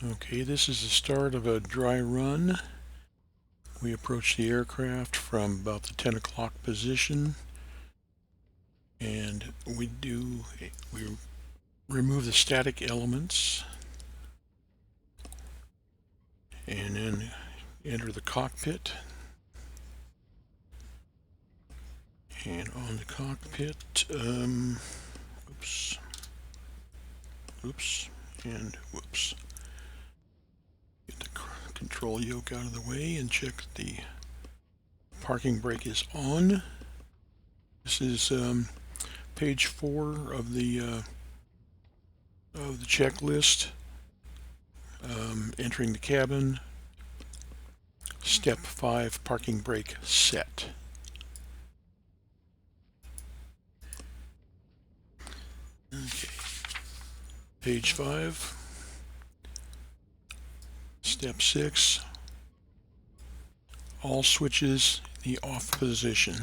Okay, this is the start of a dry run. We approach the aircraft from about the 10 o'clock position, and we remove the static elements and then enter the cockpit. And on the cockpit, oops, and whoops. Get the control yoke out of the way and check the parking brake is on. This is page 4 of the checklist. Entering the cabin. Step 5, parking brake set. Okay. Page 5. Step 6. All switches in the off position.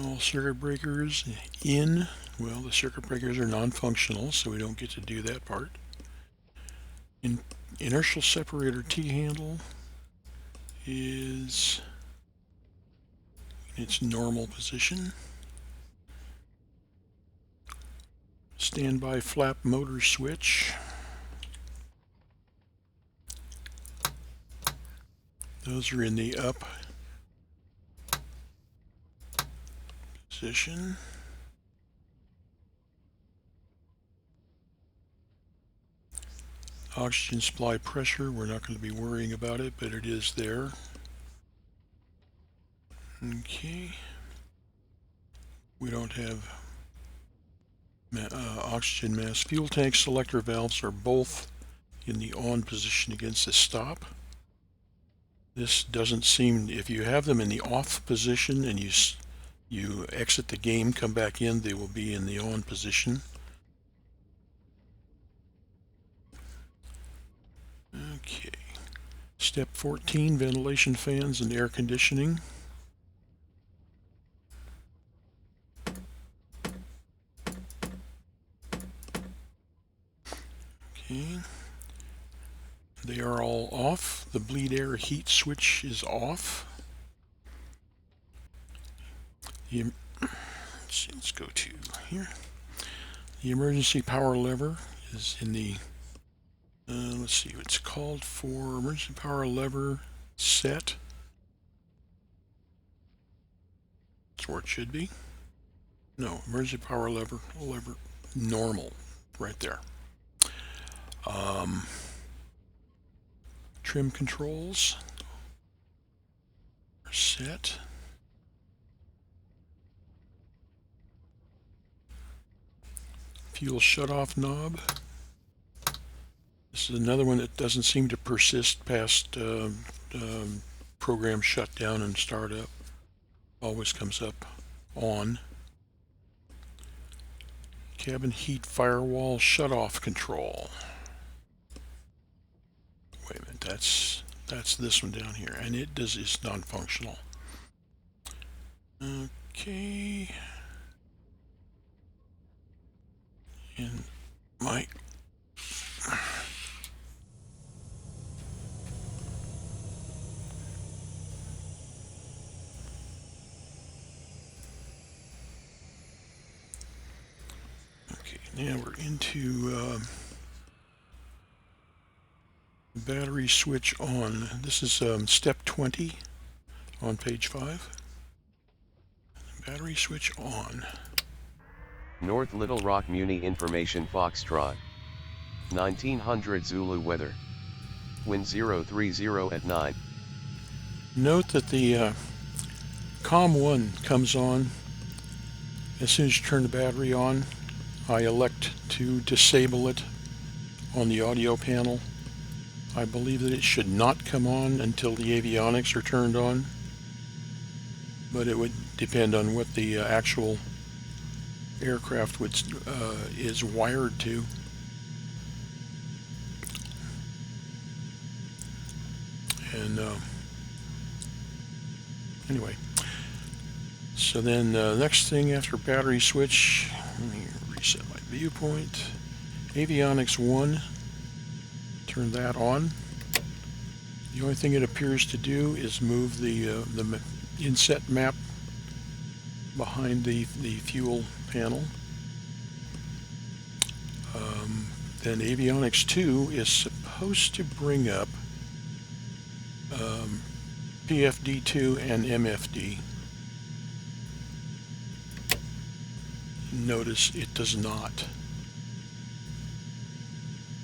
All circuit breakers in. Well, the circuit breakers are non-functional, so we don't get to do that part. Inertial separator T-handle is in its normal position. Standby flap motor switch. Those are in the up position. Oxygen supply pressure, we're not going to be worrying about it, but it is there. Okay. We don't have oxygen mask. Fuel tank selector valves are both in the on position against the stop. This doesn't seem, if you have them in the off position and you exit the game, come back in, they will be in the on position. Okay. Step 14, ventilation fans and air conditioning. Okay. They are all off. The bleed air heat switch is off. Let's go to here. The emergency power lever is in the, let's see, it's called for emergency power lever set. That's where it should be. No, emergency power lever normal, right there. Trim controls are set. Fuel shutoff knob. This is another one that doesn't seem to persist past program shutdown and startup. Always comes up on. Cabin heat firewall shutoff control. Wait a minute, that's this one down here, and it's non-functional. Okay. And my now we're into battery switch on. This is step 20 on page 5. Battery switch on. North Little Rock Muni Information Foxtrot. 1900 Zulu weather. Wind 030 at 9. Note that the COM1 comes on as soon as you turn the battery on. I elect to disable it on the audio panel. I believe that it should not come on until the avionics are turned on, but it would depend on what the actual aircraft is wired to. And anyway, so then next thing after battery switch, let me reset my viewpoint. Avionics 1, turn that on. The only thing it appears to do is move the inset map behind the fuel panel. Then Avionics 2 is supposed to bring up PFD2 and MFD. Notice it does not.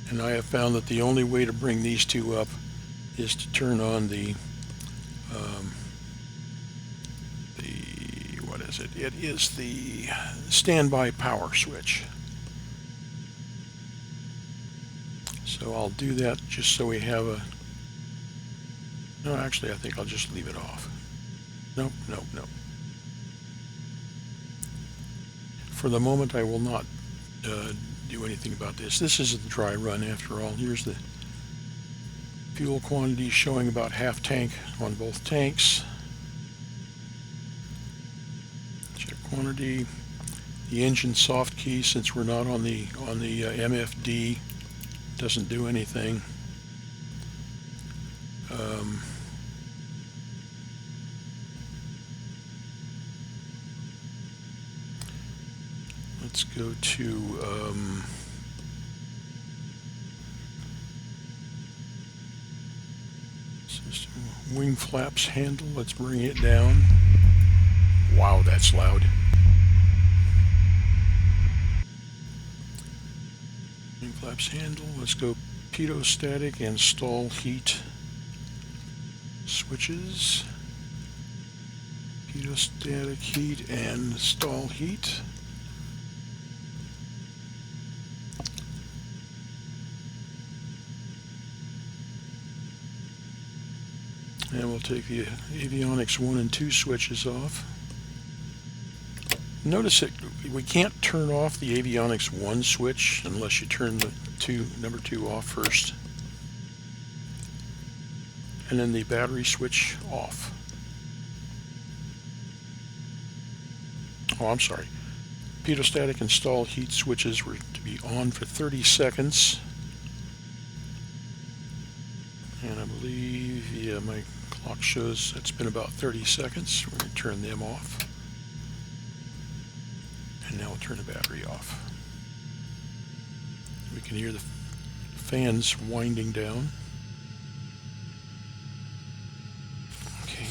And I have found that the only way to bring these two up is to turn on what is it? It is the standby power switch. So I'll do that just so we have a... No, actually, I think I'll just leave it off. Nope, nope, nope. For the moment, I will not do anything about this. This is a dry run after all. Here's the fuel quantity showing about half tank on both tanks. Check quantity. The engine soft key, since we're not on the MFD, doesn't do anything. Let's go to system wing flaps handle. Let's bring it down. Wow, that's loud. Wing flaps handle. Let's go pitot-static and stall heat switches. Pitot-static heat and stall heat. And we'll take the Avionics 1 and 2 switches off. Notice that we can't turn off the Avionics 1 switch unless you turn the number 2 off first. And then the battery switch off. Oh, I'm sorry. Pitot-static and stall heat switches were to be on for 30 seconds. And I believe, yeah, my clock shows it's been about 30 seconds. We're going to turn them off. And now we'll turn the battery off. We can hear the fans winding down. Okay.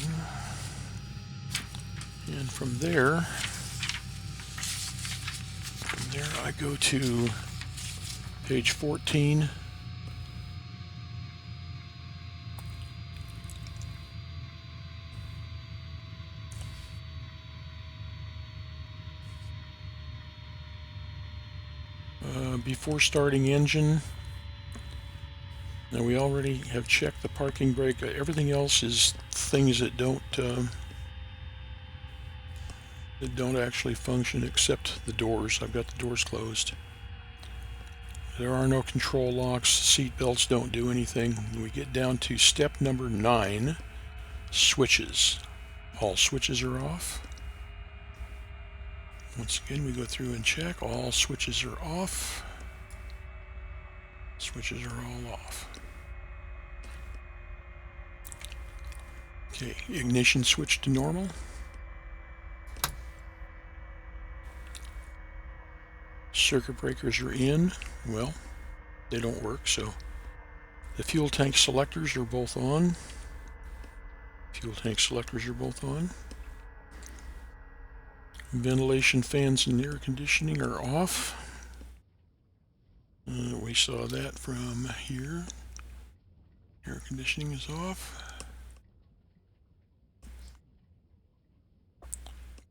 And from there I go to page 14. Before starting engine. Now we already have checked the parking brake. Everything else is things that don't actually function except the doors. I've got the doors closed. There are no control locks. Seat belts don't do anything. When we get down to step number 9, switches. All switches are off. Once again, we go through and check. All switches are off. Switches are all off. Okay, ignition switch to normal. Circuit breakers are in. Well, they don't work, so the fuel tank selectors are both on. Fuel tank selectors are both on. Ventilation fans and air conditioning are off. We saw that from here. Air conditioning is off.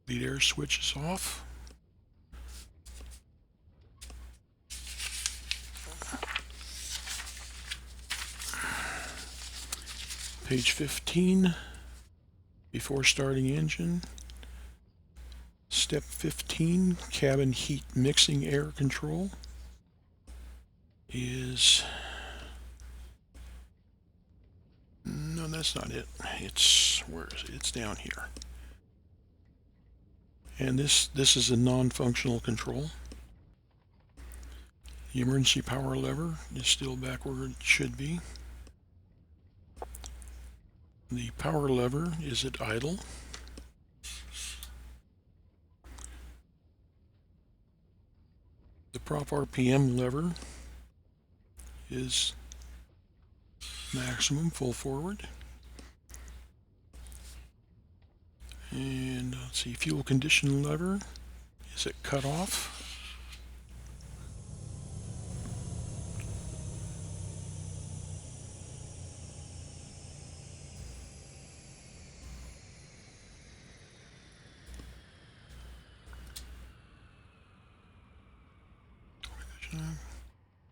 Lead air switch is off. Page 15. Before starting engine. Step Step 15, cabin heat mixing air control, is, no, that's not it. Where is it? It's down here. And this is a non-functional control. The emergency power lever is still back where it should be. The power lever is at idle. The prop RPM lever is maximum, full forward. And let's see, fuel condition lever is at cut off.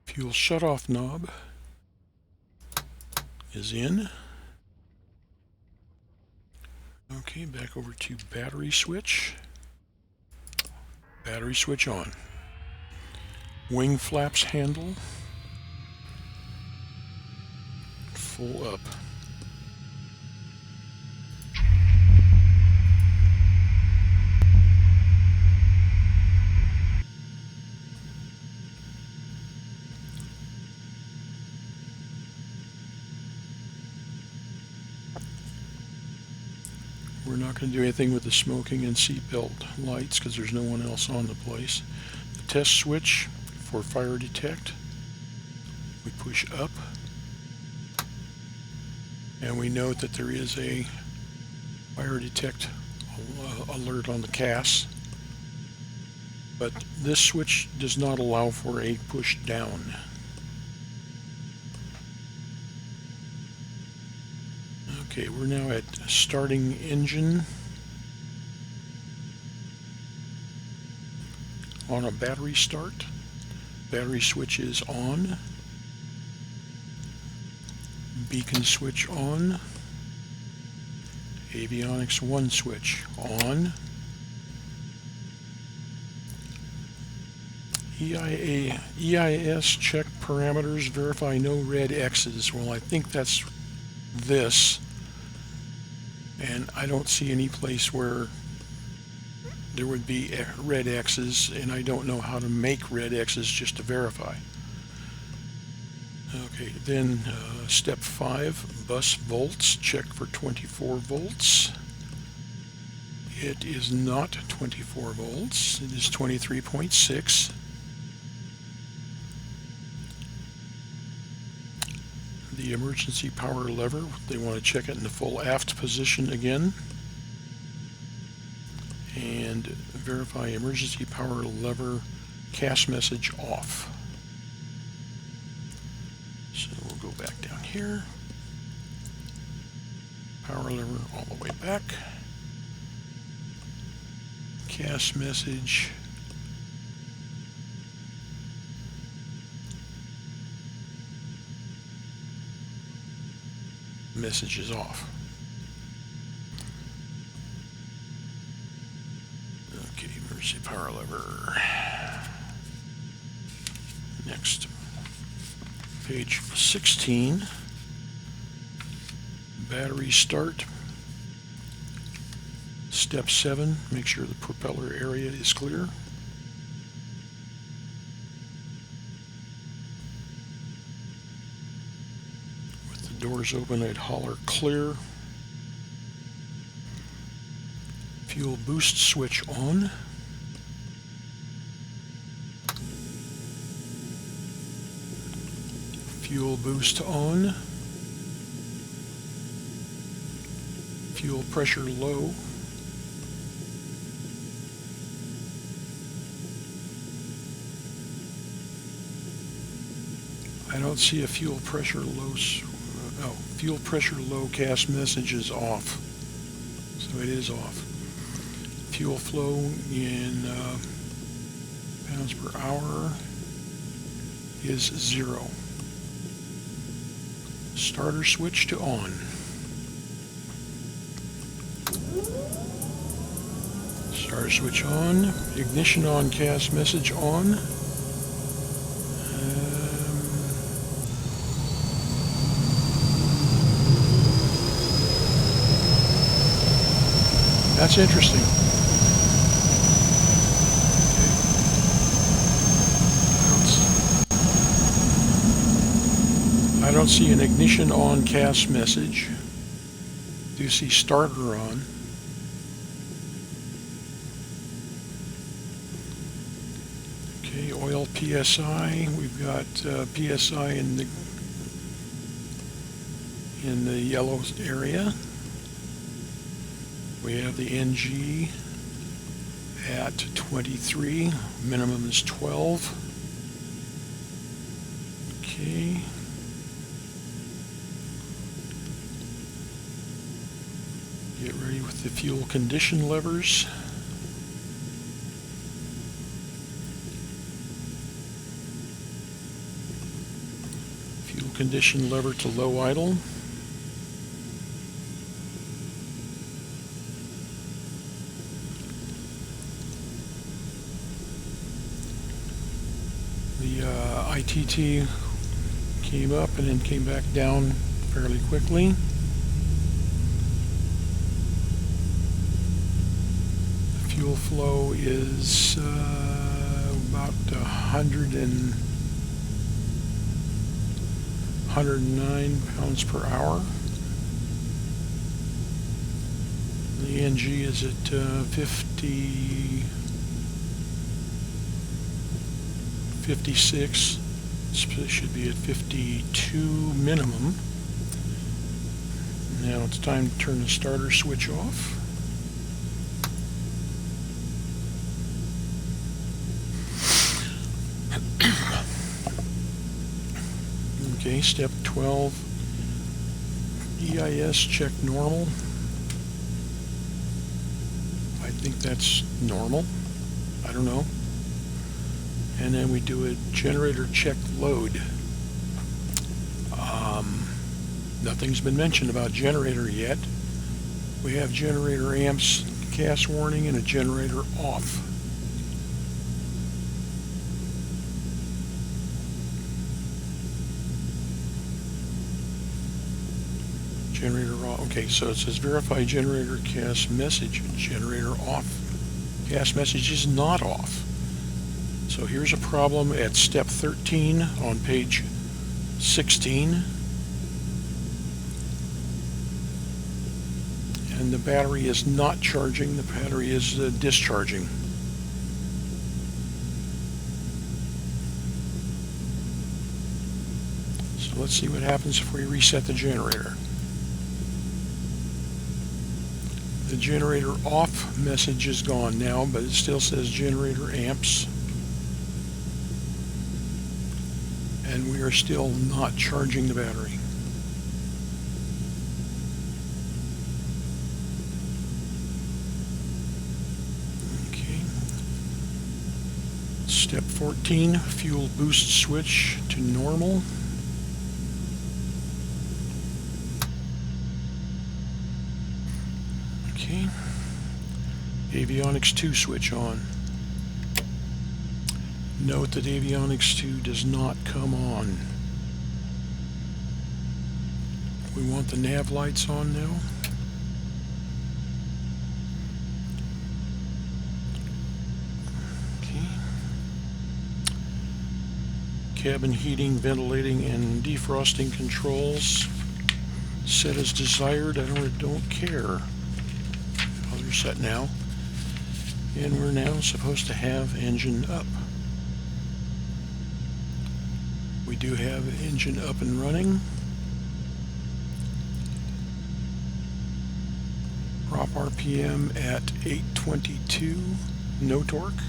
Fuel shutoff knob is in. Okay, back over to battery switch. Battery switch on. Wing flaps handle full up. We're not going to do anything with the smoking and seatbelt lights because there's no one else on the place. The test switch for fire detect, we push up, and we note that there is a fire detect alert on the CAS, but this switch does not allow for a push down. Okay, we're now at starting engine on a battery start. Battery switch is on. Beacon switch on. Avionics 1 switch on. EIS check parameters, verify no red X's. Well, I think that's this. And I don't see any place where there would be red X's, and I don't know how to make red X's just to verify. Okay, then step 5, bus volts, check for 24 volts. It is not 24 volts, it is 23.6. The emergency power lever, they want to check it in the full aft position again. And verify emergency power lever CAS message off. So we'll go back down here. Power lever all the way back. CAS message. Message is off. Okay, emergency power lever. Next, page 16. Battery start. Step 7, make sure the propeller area is clear. Doors open, I'd holler clear. Fuel boost switch on. Fuel boost on. Fuel pressure low. I don't see a fuel pressure low. Oh, fuel pressure low CAS message is off. So it is off. Fuel flow in pounds per hour is 0. Starter switch to on. So Starter switch on. Ignition on, cast message on. That's interesting. Okay. I don't see an ignition on cast message. Do see starter on. Okay, oil PSI. We've got PSI in the yellow area. We have the NG at 23, minimum is 12. Okay. Get ready with the fuel condition levers. Fuel condition lever to low idle. The ITT came up and then came back down fairly quickly. The fuel flow is about 109 pounds per hour. The NG is at 56. It should be at 52 minimum. Now it's time to turn the starter switch off. Okay, step 12. EIS check normal. I think that's normal. I don't know. And then we do a generator check load. Nothing's been mentioned about generator yet. We have generator amps, cast warning, and a generator off. Generator off. Okay, so it says verify generator cast message. Generator off. Cast message is not off. So here's a problem at step 13 on page 16. And the battery is not charging, the battery is discharging. So let's see what happens if we reset the generator. The generator off message is gone now, but it still says generator amps. And we are still not charging the battery. Okay. Step 14, fuel boost switch to normal. Okay. Avionics 2 switch on. Note that Avionics 2 does not come on. We want the nav lights on now. Okay. Cabin heating, ventilating, and defrosting controls set as desired. I don't care. Oh, they're set now. And we're now supposed to have engine up. We do have engine up and running. Prop RPM at 822, no torque.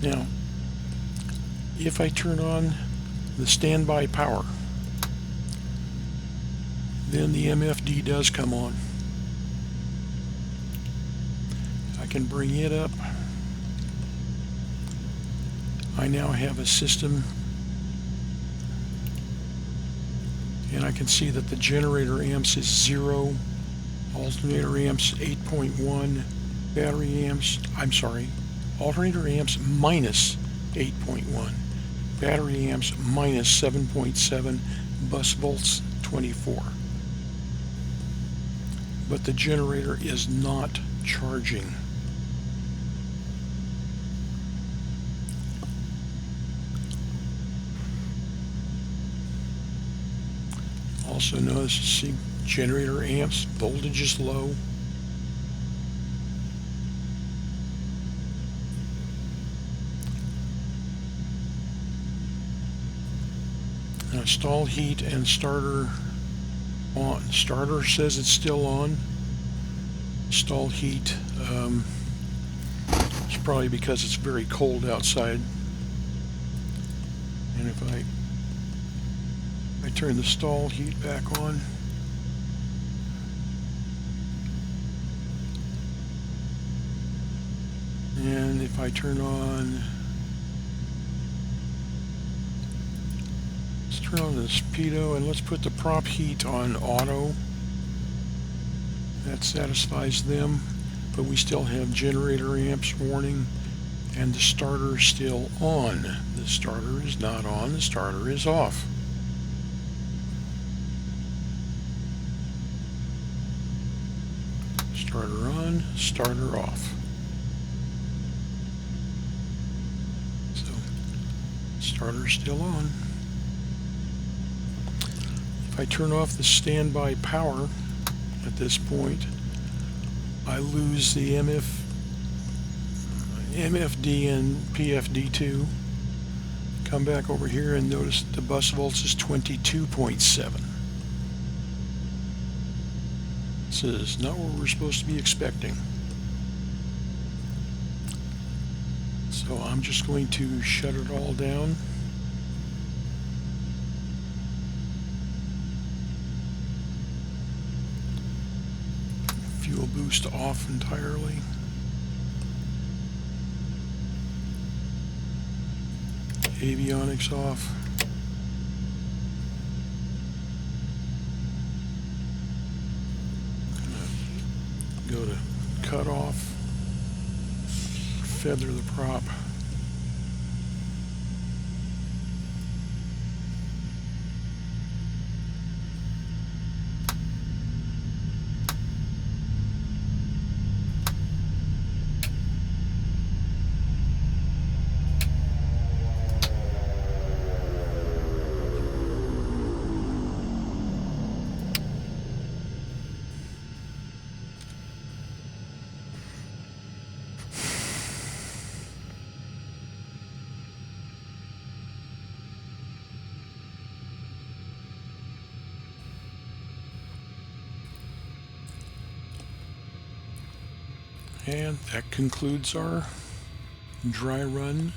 Now, if I turn on the standby power, then the MFD does come on. I can bring it up. I now have a system, and I can see that the generator amps is 0 Alternator amps 8.1, battery amps, alternator amps minus 8.1, battery amps minus 7.7, bus volts 24. But the generator is not charging. Also notice, see, generator amps, voltage is low. Now stall heat and starter on. Starter says it's still on. Stall heat, it's probably because it's very cold outside. And if I turn the stall heat back on, and if I turn on, let's turn on the speedo and let's put the prop heat on auto. That satisfies them, but we still have generator amps warning, and the starter is still on. The starter is not on, the starter is off. Starter on, starter off. So, starter's still on. If I turn off the standby power at this point, I lose the MFD and PFD2. Come back over here and notice the bus volts is 22.7. This is not what we're supposed to be expecting. So I'm just going to shut it all down. Fuel boost off entirely. Avionics off. Go to cut off, feather the prop. And that concludes our dry run